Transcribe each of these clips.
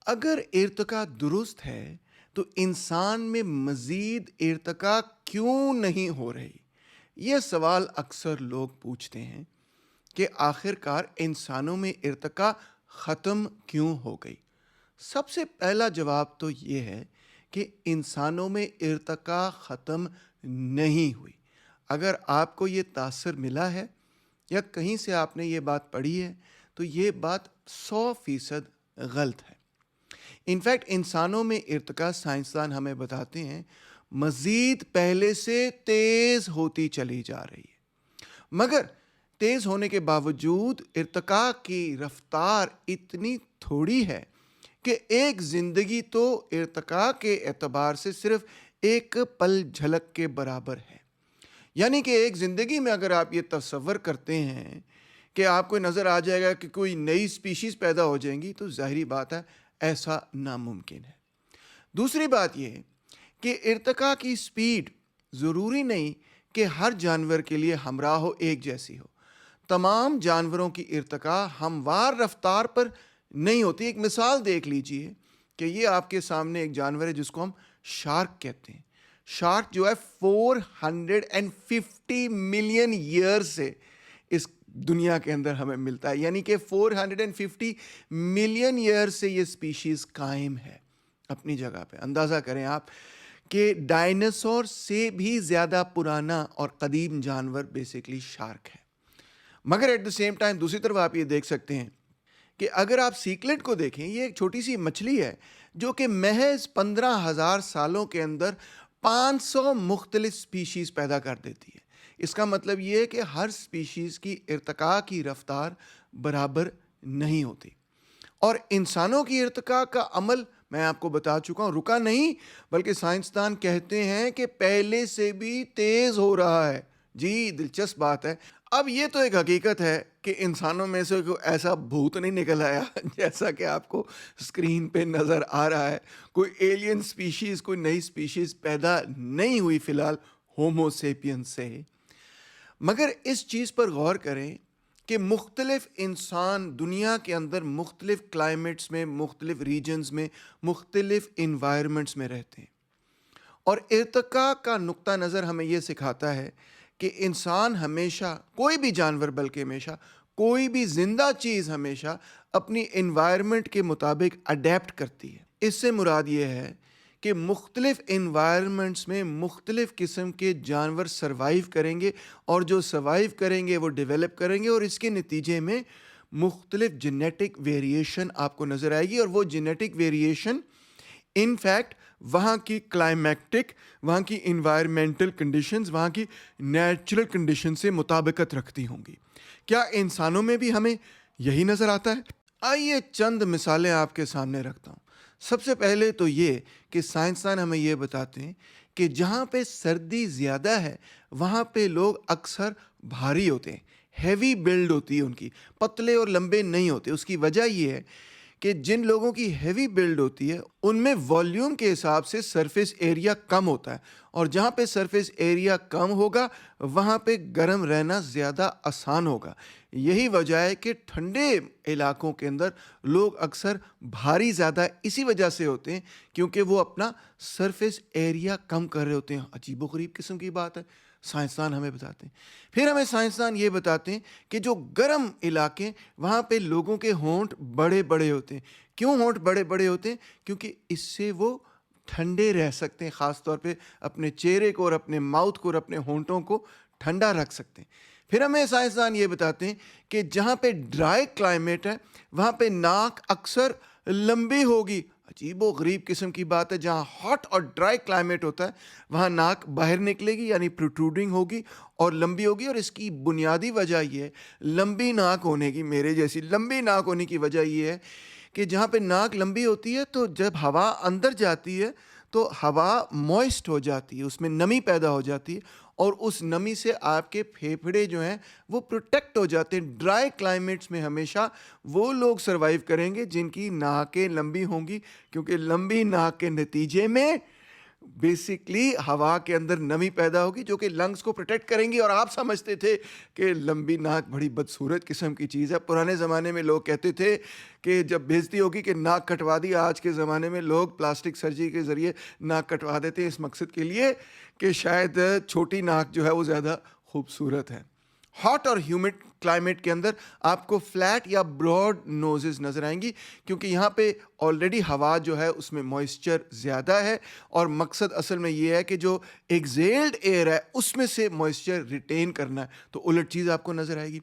اگر ارتقا درست ہے تو انسان میں مزید ارتقا کیوں نہیں ہو رہی؟ یہ سوال اکثر لوگ پوچھتے ہیں کہ آخر کار انسانوں میں ارتقا ختم کیوں ہو گئی؟ سب سے پہلا جواب تو یہ ہے کہ انسانوں میں ارتقا ختم نہیں ہوئی۔ اگر آپ کو یہ تاثر ملا ہے یا کہیں سے آپ نے یہ بات پڑھی ہے تو یہ بات 100% غلط ہے۔ انفیکٹ انسانوں میں ارتقا سائنسدان ہمیں بتاتے ہیں مزید پہلے سے تیز ہوتی چلی جا رہی ہے، مگر تیز ہونے کے باوجود ارتقا کی رفتار اتنی تھوڑی ہے کہ ایک زندگی تو ارتقا کے اعتبار سے صرف ایک پل جھلک کے برابر ہے۔ یعنی کہ ایک زندگی میں اگر آپ یہ تصور کرتے ہیں کہ آپ کو نظر آ جائے گا کہ کوئی نئی سپیشیز پیدا ہو جائیں گی، تو ظاہری بات ہے ایسا ناممکن ہے۔ دوسری بات یہ ہے کہ ارتقا کی سپیڈ ضروری نہیں کہ ہر جانور کے لیے ہمراہ ہو، ایک جیسی ہو۔ تمام جانوروں کی ارتقا ہموار رفتار پر نہیں ہوتی۔ ایک مثال دیکھ لیجئے کہ یہ آپ کے سامنے ایک جانور ہے جس کو ہم شارک کہتے ہیں۔ شارک جو ہے 450 ملین ایئر سے اس دنیا کے اندر ہمیں ملتا ہے، یعنی کہ 450 ملین ایئر سے یہ سپیشیز قائم ہے اپنی جگہ پہ۔ اندازہ کریں آپ کہ ڈائناسور سے بھی زیادہ پرانا اور قدیم جانور بیسیکلی شارک ہے۔ مگر ایٹ دا سیم ٹائم دوسری طرف آپ یہ دیکھ سکتے ہیں کہ اگر آپ سیکلٹ کو دیکھیں، یہ ایک چھوٹی سی مچھلی ہے جو کہ محض 15,000 سالوں کے اندر 500 مختلف سپیشیز پیدا کر دیتی ہے۔ اس کا مطلب یہ ہے کہ ہر سپیشیز کی ارتقا کی رفتار برابر نہیں ہوتی۔ اور انسانوں کی ارتقا کا عمل میں آپ کو بتا چکا ہوں، رکا نہیں، بلکہ سائنسدان کہتے ہیں کہ پہلے سے بھی تیز ہو رہا ہے۔ جی دلچسپ بات ہے۔ اب یہ تو ایک حقیقت ہے کہ انسانوں میں سے کوئی ایسا بھوت نہیں نکل آیا جیسا کہ آپ کو اسکرین پہ نظر آ رہا ہے۔ کوئی ایلین سپیشیز، کوئی نئی سپیشیز پیدا نہیں ہوئی فی الحال ہومو سیپین سے۔ مگر اس چیز پر غور کریں کہ مختلف انسان دنیا کے اندر مختلف کلائمیٹس میں، مختلف ریجنز میں، مختلف انوائرمنٹس میں رہتے ہیں، اور ارتقا کا نقطہ نظر ہمیں یہ سکھاتا ہے کہ انسان ہمیشہ، کوئی بھی جانور بلکہ ہمیشہ، کوئی بھی زندہ چیز ہمیشہ اپنی انوائرمنٹ کے مطابق اڈیپٹ کرتی ہے۔ اس سے مراد یہ ہے کہ مختلف انوائرمنٹس میں مختلف قسم کے جانور سروائیو کریں گے، اور جو سروائیو کریں گے وہ ڈیولپ کریں گے، اور اس کے نتیجے میں مختلف جینیٹک ویریشن آپ کو نظر آئے گی، اور وہ جینیٹک ویریشن ان فیکٹ وہاں کی کلائمیکٹک، وہاں کی انوائرمنٹل کنڈیشنز، وہاں کی نیچرل کنڈیشن سے مطابقت رکھتی ہوں گی۔ کیا انسانوں میں بھی ہمیں یہی نظر آتا ہے؟ آئیے چند مثالیں آپ کے سامنے رکھتا ہوں۔ سب سے پہلے تو یہ کہ سائنسدان ہمیں یہ بتاتے ہیں کہ جہاں پہ سردی زیادہ ہے وہاں پہ لوگ اکثر بھاری ہوتے ہیں، ہیوی بلڈ ہوتی ہے ان کی، پتلے اور لمبے نہیں ہوتے۔ اس کی وجہ یہ ہے کہ جن لوگوں کی ہیوی بلڈ ہوتی ہے ان میں والیوم کے حساب سے سرفیس ایریا کم ہوتا ہے، اور جہاں پہ سرفیس ایریا کم ہوگا وہاں پہ گرم رہنا زیادہ آسان ہوگا۔ یہی وجہ ہے کہ ٹھنڈے علاقوں کے اندر لوگ اکثر بھاری زیادہ اسی وجہ سے ہوتے ہیں کیونکہ وہ اپنا سرفیس ایریا کم کر رہے ہوتے ہیں۔ عجیب و غریب قسم کی بات ہے، سائنسدان ہمیں بتاتے ہیں۔ پھر ہمیں سائنسدان یہ بتاتے ہیں کہ جو گرم علاقے وہاں پہ لوگوں کے ہونٹ بڑے بڑے ہوتے ہیں۔ کیوں ہونٹ بڑے بڑے ہوتے ہیں؟ کیونکہ اس سے وہ ٹھنڈے رہ سکتے ہیں، خاص طور پہ اپنے چہرے کو اور اپنے ماؤتھ کو اور اپنے ہونٹوں کو ٹھنڈا رکھ سکتے ہیں۔ پھر ہمیں سائنسدان یہ بتاتے ہیں کہ جہاں پہ ڈرائی کلائمیٹ ہے وہاں پہ ناک اکثر لمبی ہوگی۔ عجیب و غریب قسم کی بات ہے، جہاں ہاٹ اور ڈرائی کلائمیٹ ہوتا ہے وہاں ناک باہر نکلے گی، یعنی پروٹروڈنگ ہوگی اور لمبی ہوگی، اور اس کی بنیادی وجہ یہ ہے، لمبی ناک ہونے کی، میرے جیسی لمبی ناک ہونے کی وجہ یہ ہے کہ جہاں پہ ناک لمبی ہوتی ہے تو جب ہوا اندر جاتی ہے تو ہوا موئسٹ ہو جاتی ہے، اس میں نمی پیدا ہو جاتی ہے، اور اس نمی سے آپ کے پھیپھڑے جو ہیں وہ پروٹیکٹ ہو جاتے ہیں۔ ڈرائی کلائمیٹس میں ہمیشہ وہ لوگ سروائیو کریں گے جن کی ناکیں لمبی ہوں گی، کیونکہ لمبی ناک کے نتیجے میں بیسکلی ہوا کے اندر نمی پیدا ہوگی جو کہ لنگس کو پروٹیکٹ کریں گی. اور آپ سمجھتے تھے کہ لمبی ناک بڑی بدصورت قسم کی چیز ہے. پرانے زمانے میں لوگ کہتے تھے کہ جب بےزتی ہوگی کہ ناک کٹوا دی. آج کے زمانے میں لوگ پلاسٹک سرجری کے ذریعے ناک کٹوا دیتے ہیں اس مقصد کے لیے کہ شاید چھوٹی ناک جو ہے وہ زیادہ خوبصورت ہے. ہاٹ اور ہیومڈ کلائمیٹ کے اندر آپ کو فلیٹ یا براڈ نوزز نظر آئیں گی کیونکہ یہاں پہ آلریڈی ہوا جو ہے اس میں موئسچر زیادہ ہے اور مقصد اصل میں یہ ہے کہ جو ایگزیلڈ ایئر ہے اس میں سے موئسچر ریٹین کرنا ہے, تو الٹ چیز آپ کو نظر آئے گی.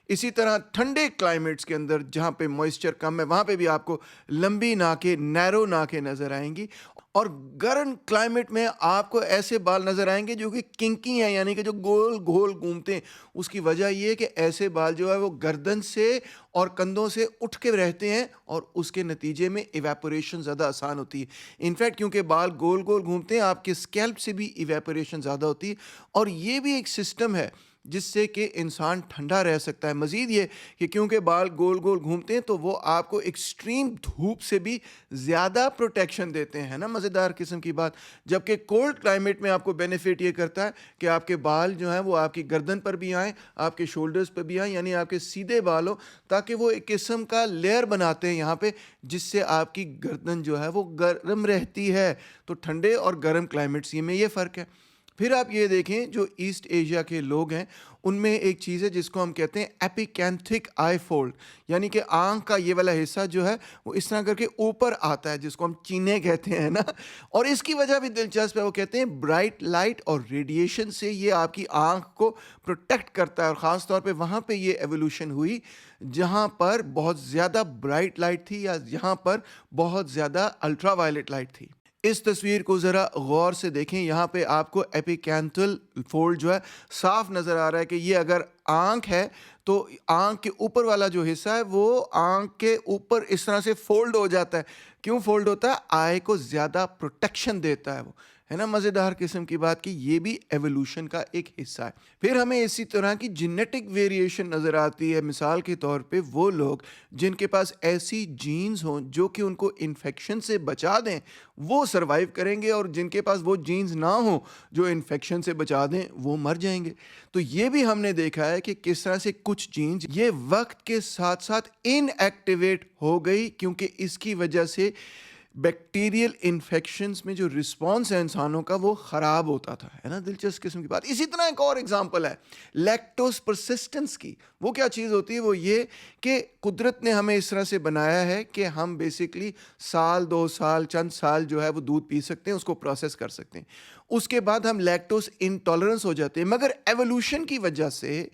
اسی طرح ٹھنڈے کلائمیٹس کے اندر جہاں پہ موئسچر کم ہے وہاں پہ بھی آپ کو لمبی ناکیں, نیرو ناکیں نظر آئیں گی. اور گرم کلائمیٹ میں آپ کو ایسے بال نظر آئیں گے جو کہ کنکی ہیں, یعنی کہ جو گول گول گھومتے ہیں. اس کی وجہ یہ ہے کہ ایسے بال جو ہے وہ گردن سے اور کندھوں سے اٹھ کے رہتے ہیں اور اس کے نتیجے میں ایویپوریشن زیادہ آسان ہوتی ہے. انفیکٹ کیونکہ بال گول گول گھومتے ہیں آپ کے اسکیلپ سے بھی ایویپوریشن زیادہ ہوتی ہے. اور یہ بھی ایک سسٹم ہے جس سے کہ انسان ٹھنڈا رہ سکتا ہے. مزید یہ کہ کیونکہ بال گول گول گھومتے ہیں تو وہ آپ کو ایکسٹریم دھوپ سے بھی زیادہ پروٹیکشن دیتے ہیں نا, مزیدار قسم کی بات. جبکہ کولڈ کلائمیٹ میں آپ کو بینیفٹ یہ کرتا ہے کہ آپ کے بال جو ہیں وہ آپ کی گردن پر بھی آئیں, آپ کے شولڈرز پہ بھی آئیں, یعنی آپ کے سیدھے بال ہو, تاکہ وہ ایک قسم کا لیئر بناتے ہیں یہاں پہ جس سے آپ کی گردن جو ہے وہ گرم رہتی ہے. تو ٹھنڈے اور گرم کلائمیٹس میں یہ فرق ہے. پھر آپ یہ دیکھیں جو ایسٹ ایشیا کے لوگ ہیں ان میں ایک چیز ہے جس کو ہم کہتے ہیں ایپیکینتھک آئی فولڈ, یعنی کہ آنکھ کا یہ والا حصہ جو ہے وہ اس طرح کر کے اوپر آتا ہے جس کو ہم چینے کہتے ہیں نا. اور اس کی وجہ بھی دلچسپ ہے, وہ کہتے ہیں برائٹ لائٹ اور ریڈیشن سے یہ آپ کی آنکھ کو پروٹیکٹ کرتا ہے. اور خاص طور پہ وہاں پہ یہ ایوولوشن ہوئی جہاں پر بہت زیادہ برائٹ لائٹ تھی یا جہاں پر بہت زیادہ الٹرا وائلٹ لائٹ تھی. اس تصویر کو ذرا غور سے دیکھیں, یہاں پہ آپ کو ایپیکینتھل فولڈ جو ہے صاف نظر آ رہا ہے کہ یہ اگر آنکھ ہے تو آنکھ کے اوپر والا جو حصہ ہے وہ آنکھ کے اوپر اس طرح سے فولڈ ہو جاتا ہے. کیوں فولڈ ہوتا ہے؟ آئی کو زیادہ پروٹیکشن دیتا ہے وہ, ہے نا مزیدار قسم کی بات کہ یہ بھی ایوولوشن کا ایک حصہ ہے. پھر ہمیں اسی طرح کی جینیٹک ویریشن نظر آتی ہے. مثال کے طور پہ وہ لوگ جن کے پاس ایسی جینز ہوں جو کہ ان کو انفیکشن سے بچا دیں وہ سروائیو کریں گے, اور جن کے پاس وہ جینز نہ ہوں جو انفیکشن سے بچا دیں وہ مر جائیں گے. تو یہ بھی ہم نے دیکھا ہے کہ کس طرح سے کچھ جینز یہ وقت کے ساتھ ساتھ ان ایکٹیویٹ ہو گئی کیونکہ اس کی وجہ سے بیکٹیریل انفیکشنز میں جو رسپانس ہے انسانوں کا وہ خراب ہوتا تھا, ہے نا دلچسپ قسم کی بات. اسی طرح ایک اور اگزامپل ہے لیکٹوز پرسسٹنس کی. وہ کیا چیز ہوتی ہے؟ وہ یہ کہ قدرت نے ہمیں اس طرح سے بنایا ہے کہ ہم بیسکلی سال 2 سال چند سال جو ہے وہ دودھ پی سکتے ہیں, اس کو پروسیس کر سکتے ہیں, اس کے بعد ہم لیکٹوز انٹالرنس ہو جاتے ہیں. مگر ایوولوشن کی وجہ سے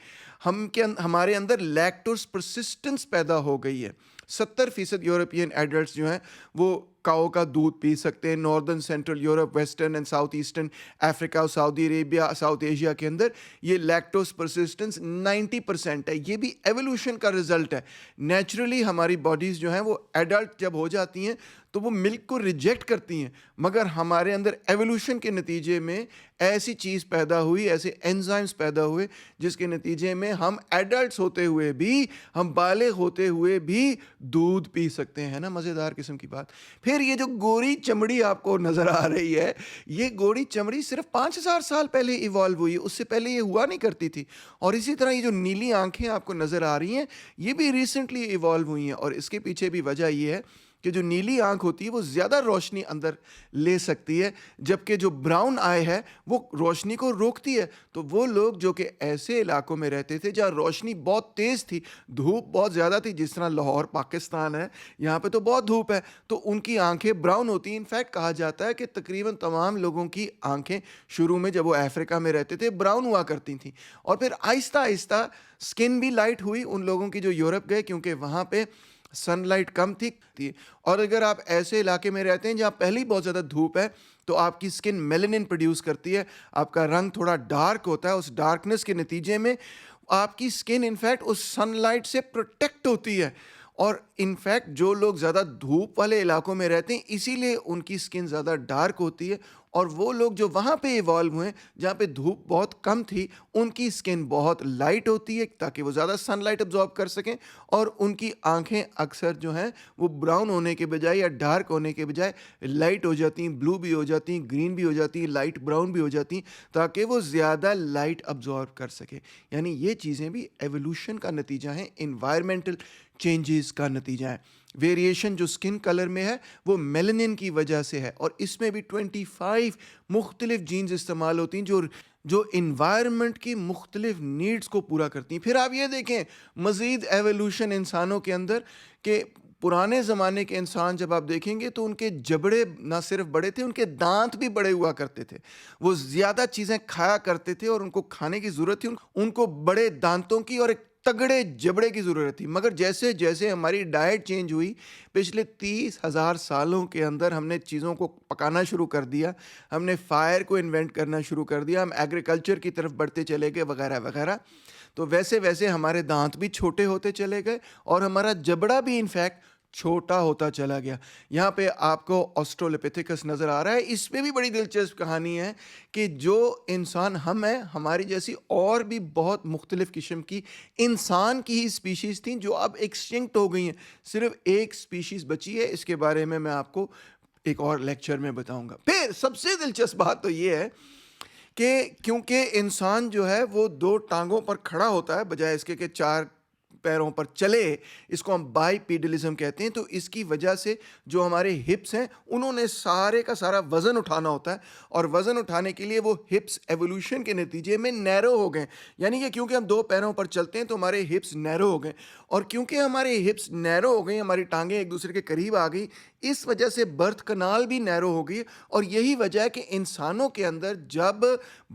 ہمارے اندر لیکٹوز پرسسٹنس پیدا ہو گئی ہے. 70% یورپین ایڈلٹس جو ہیں وہ کاؤ کا دودھ پی سکتے ہیں. Northern central Europe, western and south eastern Africa اور سعودی عربیہ, ساؤتھ ایشیا کے اندر یہ لیکٹوز پرسسٹنس 90% ہے. یہ بھی ایوولوشن کا رزلٹ ہے. نیچرلی ہماری باڈیز جو ہیں وہ ایڈلٹ جب ہو جاتی ہیں تو وہ ملک کو ریجیکٹ کرتی ہیں, مگر ہمارے اندر ایوولوشن کے نتیجے میں ایسی چیز پیدا ہوئی, ایسے انزائمز پیدا ہوئے جس کے نتیجے میں ہم ایڈلٹس ہوتے ہوئے بھی, ہم بالغ ہوتے ہوئے بھی دودھ پی سکتے ہیں نا مزیدار قسم کی بات. پھر یہ جو گوری چمڑی آپ کو نظر آ رہی ہے, یہ گوری چمڑی صرف 5000 سال پہلے ایوالو ہوئی, اس سے پہلے یہ ہوا نہیں کرتی تھی. اور اسی طرح یہ جو نیلی آنکھیں آپ کو نظر آ رہی ہیں یہ بھی ریسنٹلی ایوالو ہوئی ہیں, اور اس کے پیچھے بھی وجہ یہ ہے کہ جو نیلی آنکھ ہوتی ہے وہ زیادہ روشنی اندر لے سکتی ہے, جبکہ جو براؤن آئی ہے وہ روشنی کو روکتی ہے. تو وہ لوگ جو کہ ایسے علاقوں میں رہتے تھے جہاں روشنی بہت تیز تھی, دھوپ بہت زیادہ تھی, جس طرح لاہور پاکستان ہے یہاں پہ تو بہت دھوپ ہے, تو ان کی آنکھیں براؤن ہوتی ہیں. انفیکٹ کہا جاتا ہے کہ تقریباً تمام لوگوں کی آنکھیں شروع میں جب وہ افریقہ میں رہتے تھے براؤن ہوا کرتی تھیں, اور پھر آہستہ آہستہ سکن بھی لائٹ ہوئی ان لوگوں کی جو یورپ گئے, کیونکہ وہاں پہ سن لائٹ کم تھی. اور اگر آپ ایسے علاقے میں رہتے ہیں جہاں پہلے ہی بہت زیادہ دھوپ ہے تو آپ کی سکن میلانن پروڈیوس کرتی ہے, آپ کا رنگ تھوڑا ڈارک ہوتا ہے. اس ڈارکنس کے نتیجے میں آپ کی سکن انفیکٹ اس سن لائٹ سے پروٹیکٹ ہوتی ہے, اور انفیکٹ جو لوگ زیادہ دھوپ والے علاقوں میں رہتے ہیں اسی لیے ان کی سکن زیادہ ڈارک ہوتی ہے، اور وہ لوگ جو وہاں پہ ایوالو ہوئے جہاں پہ دھوپ بہت کم تھی ان کی سکن بہت لائٹ ہوتی ہے تاکہ وہ زیادہ سن لائٹ ابزارب کر سکیں، اور ان کی آنکھیں اکثر جو ہیں وہ براؤن ہونے کے بجائے یا ڈارک ہونے کے بجائے لائٹ ہو جاتی ہیں، بلو بھی ہو جاتی ہیں، گرین بھی ہو جاتی ہیں، لائٹ براؤن بھی ہو جاتی ہیں تاکہ وہ زیادہ لائٹ ابزارب کر سکیں۔ یعنی یہ چیزیں بھی ایوولوشن کا نتیجہ ہیں، انوائرمنٹل چینجز کا نتیجہ ہے۔ ویریشن جو سکن کلر میں ہے وہ میلنن کی وجہ سے ہے، اور اس میں بھی 25 مختلف جینز استعمال ہوتی ہیں جو انوائرمنٹ کی مختلف نیڈز کو پورا کرتی ہیں۔ پھر آپ یہ دیکھیں مزید ایوولوشن انسانوں کے اندر کہ پرانے زمانے کے انسان جب آپ دیکھیں گے تو ان کے جبڑے نہ صرف بڑے تھے، ان کے دانت بھی بڑے ہوا کرتے تھے، وہ زیادہ چیزیں کھایا کرتے تھے اور ان کو کھانے کی ضرورت تھی، ان کو بڑے دانتوں کی اور ایک تگڑے جبڑے کی ضرورت تھی۔ مگر جیسے جیسے ہماری ڈائٹ چینج ہوئی پچھلے 30,000 سالوں کے اندر، ہم نے چیزوں کو پکانا شروع کر دیا، ہم نے فائر کو انوینٹ کرنا شروع کر دیا، ہم ایگریکلچر کی طرف بڑھتے چلے گئے وغیرہ وغیرہ، تو ویسے ویسے ہمارے دانت بھی چھوٹے ہوتے چلے گئے اور ہمارا جبڑا بھی انفیکٹ چھوٹا ہوتا چلا گیا۔ یہاں پہ آپ کو آسٹرولوپیتھیکس نظر آ رہا ہے، اس میں بھی بڑی دلچسپ کہانی ہے کہ جو انسان ہم ہیں، ہماری جیسی اور بھی بہت مختلف قسم کی انسان کی ہی سپیشیز تھیں جو اب ایکسٹنکٹ ہو گئی ہیں، صرف ایک سپیشیز بچی ہے، اس کے بارے میں آپ کو ایک اور لیکچر میں بتاؤں گا۔ پھر سب سے دلچسپ بات تو یہ ہے کہ کیونکہ انسان جو ہے وہ 2 ٹانگوں پر کھڑا ہوتا ہے بجائے اس کے کہ 4 پیروں پر چلے، اس کو ہم بائی پیڈلزم کہتے ہیں، تو اس کی وجہ سے جو ہمارے ہپس ہیں انہوں نے سارے کا سارا وزن اٹھانا ہوتا ہے، اور وزن اٹھانے کے لیے وہ ہپس ایوولوشن کے نتیجے میں نیرو ہو گئے، یعنی کہ کیونکہ ہم 2 پیروں پر چلتے ہیں تو ہمارے ہپس نیرو ہو گئے، اور کیونکہ ہمارے ہپس نیرو ہو گئی، ہماری ٹانگیں ایک دوسرے کے قریب آ گئی، اس وجہ سے برتھ کنال بھی نیرو ہو گئی، اور یہی وجہ ہے کہ انسانوں کے اندر جب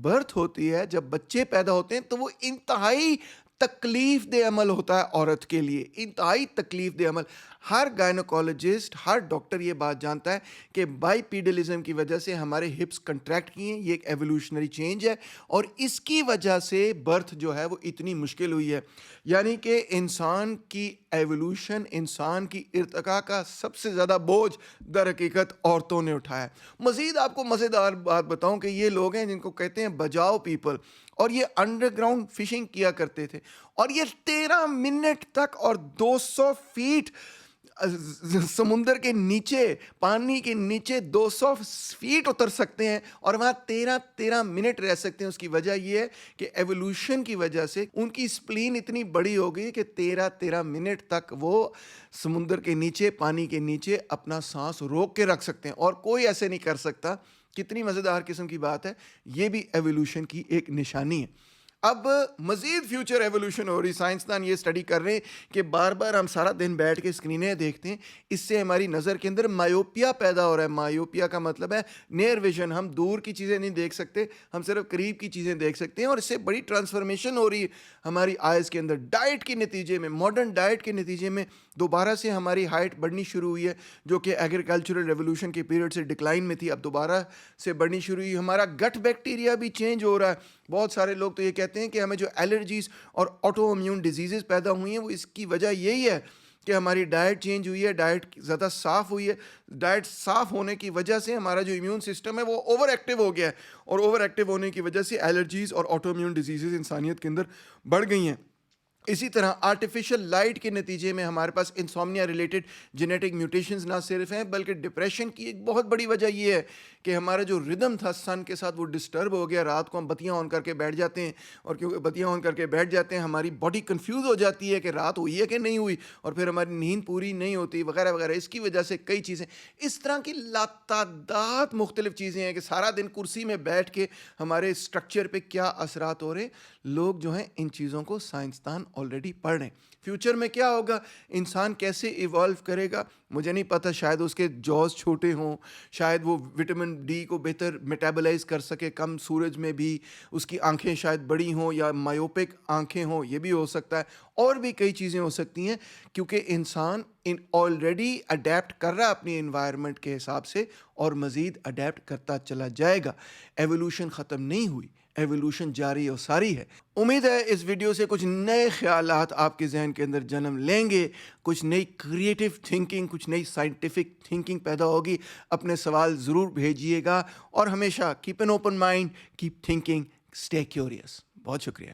برتھ ہوتی ہے، جب بچے پیدا ہوتے ہیں تو وہ انتہائی تکلیف دہ عمل ہوتا ہے عورت کے لیے، انتہائی تکلیف دہ عمل۔ ہر گائنوکالوجسٹ، ہر ڈاکٹر یہ بات جانتا ہے کہ بائی پیڈلزم کی وجہ سے ہمارے ہپس کنٹریکٹ کیے ہیں، یہ ایک ایوولوشنری چینج ہے، اور اس کی وجہ سے برتھ جو ہے وہ اتنی مشکل ہوئی ہے۔ یعنی کہ انسان کی ایوولوشن، انسان کی ارتقاء کا سب سے زیادہ بوجھ در حقیقت عورتوں نے اٹھایا ہے۔ مزید آپ کو مزیدار بات بتاؤں کہ یہ لوگ ہیں جن کو کہتے ہیں بجاؤ پیپل، اور یہ انڈر گراؤنڈ فشنگ کیا کرتے تھے، اور یہ 13 منٹ تک اور 200 فیٹ سمندر کے نیچے، پانی کے نیچے 200 فیٹ اتر سکتے ہیں اور وہاں 13 منٹ رہ سکتے ہیں۔ اس کی وجہ یہ ہے کہ ایوولوشن کی وجہ سے ان کی سپلین اتنی بڑی ہو گئی کہ 13 منٹ تک وہ سمندر کے نیچے، پانی کے نیچے اپنا سانس روک کے رکھ سکتے ہیں، اور کوئی ایسے نہیں کر سکتا۔ کتنی مزیدار قسم کی بات ہے، یہ بھی ایوولوشن کی ایک نشانی ہے۔ اب مزید فیوچر ایوولوشن ہو رہی، سائنسدان یہ اسٹڈی کر رہے ہیں کہ بار بار ہم سارا دن بیٹھ کے اسکرینیں دیکھتے ہیں، اس سے ہماری نظر کے اندر مایوپیا پیدا ہو رہا ہے۔ مایوپیا کا مطلب ہے نیئر ویژن، ہم دور کی چیزیں نہیں دیکھ سکتے، ہم صرف قریب کی چیزیں دیکھ سکتے ہیں، اور اس سے بڑی ٹرانسفارمیشن ہو رہی ہے ہماری آئیز کے اندر۔ ڈائٹ کے نتیجے میں، ماڈرن ڈائٹ کے نتیجے میں دوبارہ سے ہماری ہائٹ بڑھنی شروع ہوئی ہے، جو کہ ایگریکلچرل ریولوشن کے پیریڈ سے ڈکلائن میں تھی، اب دوبارہ سے بڑھنی شروع ہوئی۔ ہمارا گٹ بیکٹیریا بھی چینج ہو رہا ہے۔ بہت سارے لوگ تو یہ کہتے ہیں کہ ہمیں جو الرجیز اور آٹو امیون ڈیزیزز پیدا ہوئی ہیں وہ اس کی وجہ یہی ہے کہ ہماری ڈائٹ چینج ہوئی ہے، ڈائٹ زیادہ صاف ہوئی ہے۔ ڈائٹ صاف ہونے کی وجہ سے ہمارا جو امیون سسٹم ہے وہ اوور ایکٹیو ہو گیا ہے، اور اوور ایکٹیو ہونے کی وجہ سے الرجیز اور آٹو امیون ڈیزیزز انسانیت کے اندر بڑھ گئی ہیں۔ اسی طرح آرٹیفیشل لائٹ کے نتیجے میں ہمارے پاس انسومنیا ریلیٹڈ جینیٹک میوٹیشنز نہ صرف ہیں بلکہ ڈپریشن کی ایک بہت بڑی وجہ یہ ہے کہ ہمارا جو ردم تھا سن کے ساتھ وہ ڈسٹرب ہو گیا۔ رات کو ہم بتیاں آن کر کے بیٹھ جاتے ہیں، اور کیونکہ بتیاں آن کر کے بیٹھ جاتے ہیں ہماری باڈی کنفیوز ہو جاتی ہے کہ رات ہوئی ہے کہ نہیں ہوئی، اور پھر ہماری نیند پوری نہیں ہوتی وغیرہ وغیرہ۔ اس کی وجہ سے کئی چیزیں، اس طرح کی لاتعداد مختلف چیزیں ہیں کہ سارا دن کرسی میں بیٹھ کے ہمارے اسٹرکچر پہ کیا اثرات ہو رہے ہیں۔ لوگ جو ہیں ان چیزوں کو سائنسدان آلریڈی پڑھ رہے ہیں۔ فیوچر میں کیا ہوگا، انسان کیسے ایوالو کرے گا مجھے نہیں پتہ، شاید اس کے جوز چھوٹے ہوں، شاید وہ وٹامن ڈی کو بہتر میٹابلائز کر سکے کم سورج میں بھی، اس کی آنکھیں شاید بڑی ہوں یا مایوپک آنکھیں ہوں، یہ بھی ہو سکتا ہے، اور بھی کئی چیزیں ہو سکتی ہیں، کیونکہ انسان آلریڈی اڈیپٹ کر رہا ہے اپنی انوائرمنٹ کے حساب سے، اور مزید اڈیپٹ کرتا چلا جائے گا۔ ایوولوشن ختم نہیں ہوئی، ایوولوشن جاری و ساری ہے۔ امید ہے اس ویڈیو سے کچھ نئے خیالات آپ کے ذہن جنریشن کے اندر جنم لیں گے، کچھ نئی کریٹیو تھنکنگ، کچھ نئی سائنٹیفک تھنکنگ پیدا ہوگی. اپنے سوال ضرور بھیجیے گا اور ہمیشہ keep an open mind, keep thinking, stay curious. بہت شکریہ.